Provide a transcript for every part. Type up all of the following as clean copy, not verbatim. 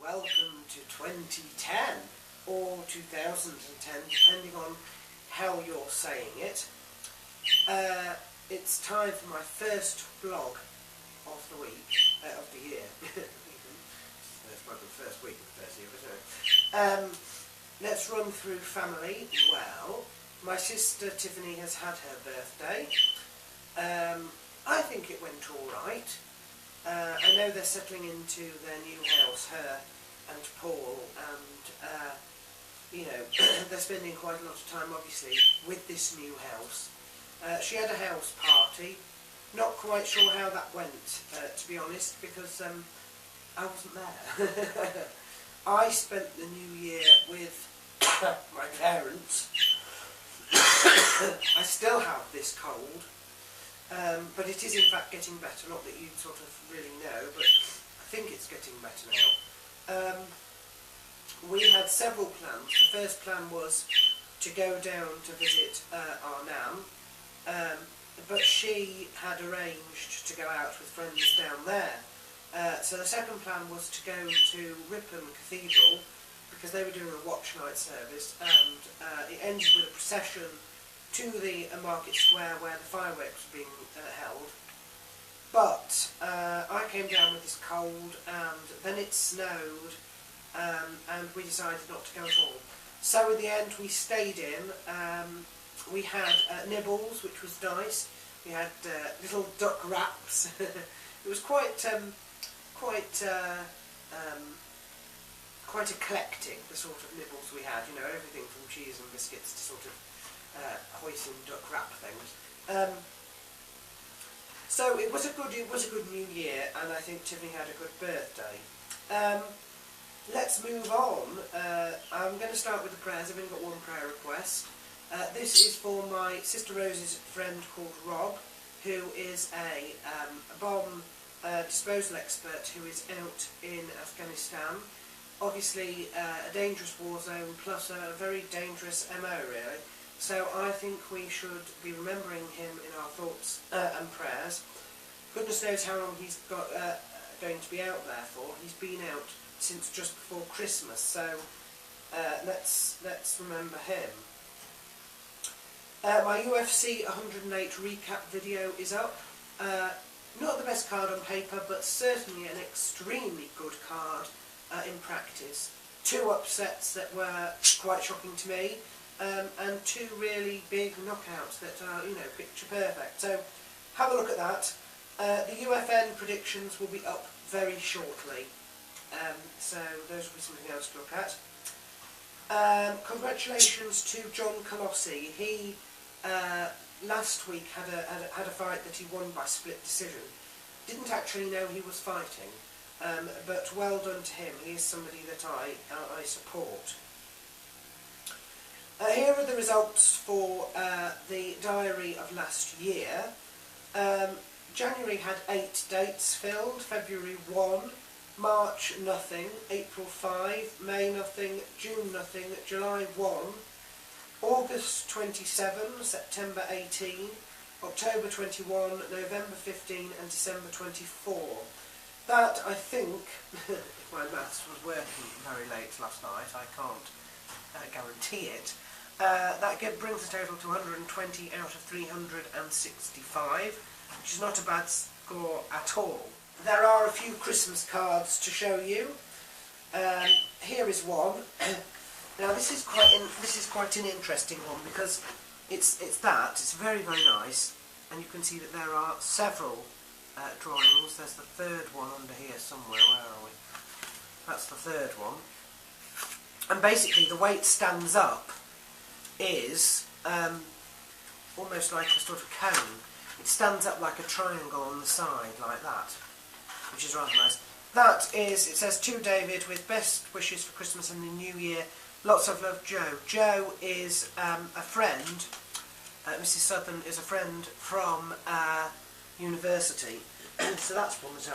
welcome to 2010 or 2010, depending on how you're saying it. It's time for my first vlog of the week, of the year. It's probably the first week of the first year, but let's run through family. Well, my sister Tiffany has had her birthday. I think it went alright. I know they're settling into their new house, her and Paul, and you know, they're spending quite a lot of time obviously with this new house. She had a house party. Not quite sure how that went, to be honest, because I wasn't there. I spent the new year with my parents. I still have this cold, but it is in fact getting better. Not that you sort of really know, but I think it's getting better now. We had several plans. The first plan was to go down to visit our Nan, but she had arranged to go out with friends down there. So the second plan was to go to Ripon Cathedral, because they were doing a watch night service, and it ended with a procession to the market square where the fireworks were being held. But I came down with this cold, and then it snowed, and we decided not to go at all. So in the end we stayed in. We had nibbles, which was nice. We had little duck wraps. It was quite eclectic, the sort of nibbles we had. You know, everything from cheese and biscuits to sort of hoisin duck wrap things. So it was a good New Year, and I think Tiffany had a good birthday. Let's move on. I'm going to start with the prayers. I've only got one prayer request. This is for my sister Rose's friend called Rob, who is a bomb disposal expert who is out in Afghanistan. Obviously a dangerous war zone plus a very dangerous MO really. So I think we should be remembering him in our thoughts and prayers. Goodness knows how long he's got going to be out there for. He's been out since just before Christmas, so let's remember him. My UFC 108 recap video is up. Not the best card on paper, but certainly an extremely good card in practice. Two upsets that were quite shocking to me, and two really big knockouts that are, you know, picture perfect. So have a look at that. The UFN predictions will be up very shortly. So those will be something else to look at. Congratulations to John Colossi. He last week had a fight that he won by split decision. Didn't actually know he was fighting, but well done to him. He is somebody that I support. Here are the results for the diary of last year. January had 8 dates filled, February 1, March nothing, April 5, May nothing, June nothing, July 1, August 27, September 18, October 21, November 15 and December 24. That, I think, if my maths was working very late last night, I can't guarantee it, that brings the total to 120 out of 365, which is not a bad score at all. There are a few Christmas cards to show you. Here is one. Now this is quite an interesting one, because it's very, very nice, and you can see that there are several drawings. There's the third one under here somewhere. Where are we? That's the third one. And basically the way it stands up is almost like a sort of cone. It stands up like a triangle on the side, like that, which is rather nice. That is, it says, to David, with best wishes for Christmas and the New Year. Lots of love, Joe. Joe is a friend. Mrs. Southern is a friend from university. So that's one that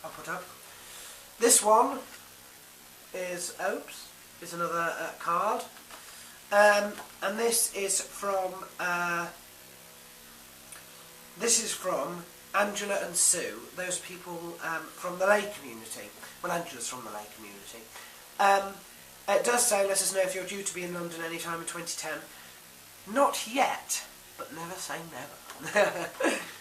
I'll put up. This one is another card. And this is from Angela and Sue, those people from the Lay community. Well, Angela's from the Lay community. It does say, let us know if you're due to be in London any time in 2010. Not yet, but never say never.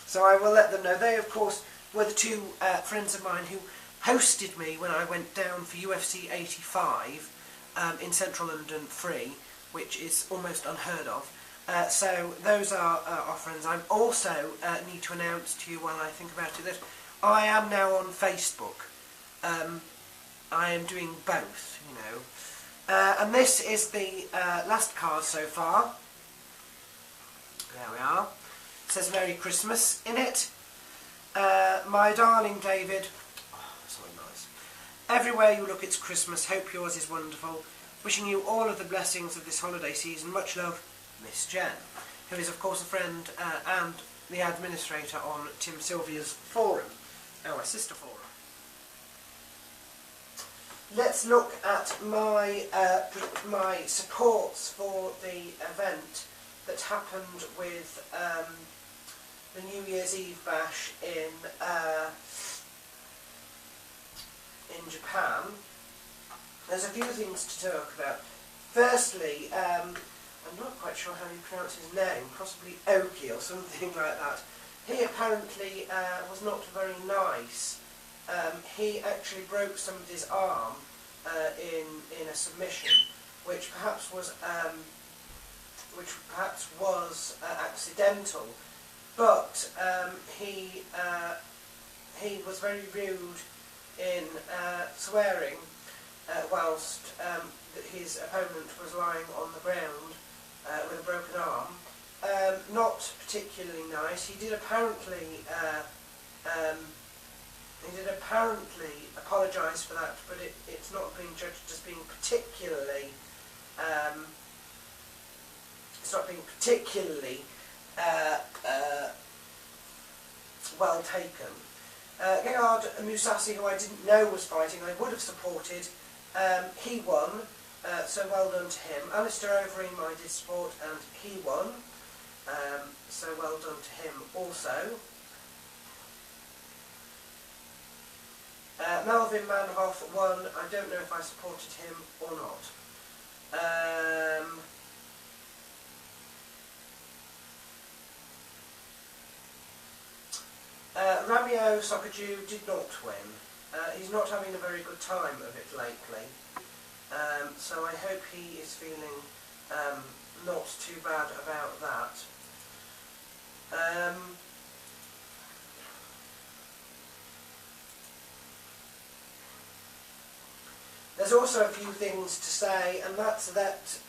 So I will let them know. They, of course, were the two friends of mine who hosted me when I went down for UFC 85 in central London free, which is almost unheard of. So those are our friends. I also need to announce to you while I think about it that I am now on Facebook. I am doing both, you know. And this is the last card so far. There we are. It says Merry Christmas in it. My darling David. Oh, that's so nice. Everywhere you look it's Christmas. Hope yours is wonderful. Wishing you all of the blessings of this holiday season. Much love, Miss Jen, who is of course a friend and the administrator on Tim Sylvia's forum, our sister forum. Let's look at my my supports for the event that happened with the New Year's Eve bash in Japan. There's a few things to talk about. Firstly, I'm not quite sure how you pronounce his name, possibly Oki or something like that. He apparently was not very nice. He actually broke somebody's arm in a submission, which perhaps was accidental. But he was very rude in swearing whilst his opponent was lying on the ground with a broken arm. Not particularly nice. He did apparently apologise for that, but it's not being judged as being particularly well taken. Gegard Mousasi, who I didn't know was fighting, I would have supported. He won, so well done to him. Alistair Overeem I did support, and he won, so well done to him also. Melvin Manhoff won. I don't know if I supported him or not. Ramio Sokaju did not win. He's not having a very good time of it lately. So I hope he is feeling not too bad about that. There's also a few things to say, and that's that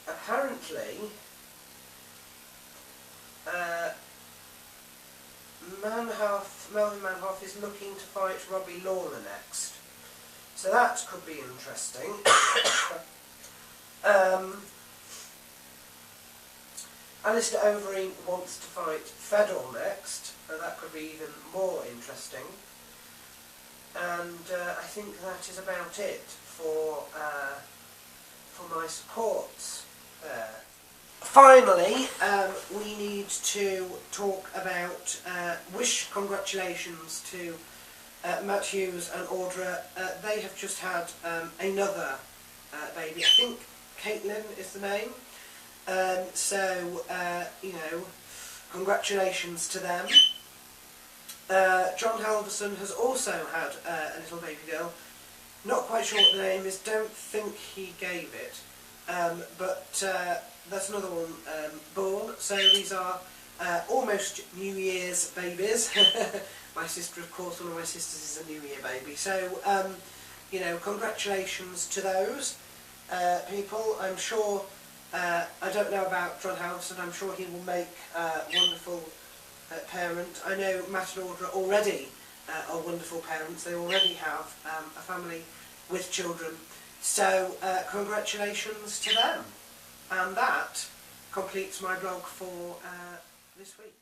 apparently Melvin Manhoff is looking to fight Robbie Lawler next. So that could be interesting. Alistair Overeem wants to fight Fedor next, and that could be even more interesting. And I think that is about it for my supports there. Finally, we need to talk about wish congratulations to Matt Hughes and Audra. They have just had another baby. I think Caitlin is the name. So, you know, congratulations to them. John Halverson has also had a little baby girl. Not quite sure what the name is, don't think he gave it. But that's another one born. So these are almost New Year's babies. My sister, of course, one of my sisters is a New Year baby. So, you know, congratulations to those people. I'm sure, I don't know about John Halverson, I'm sure he will make a wonderful parent. I know Matt and Audra already are wonderful parents. They already have a family with children. So congratulations to them. And that completes my blog for this week.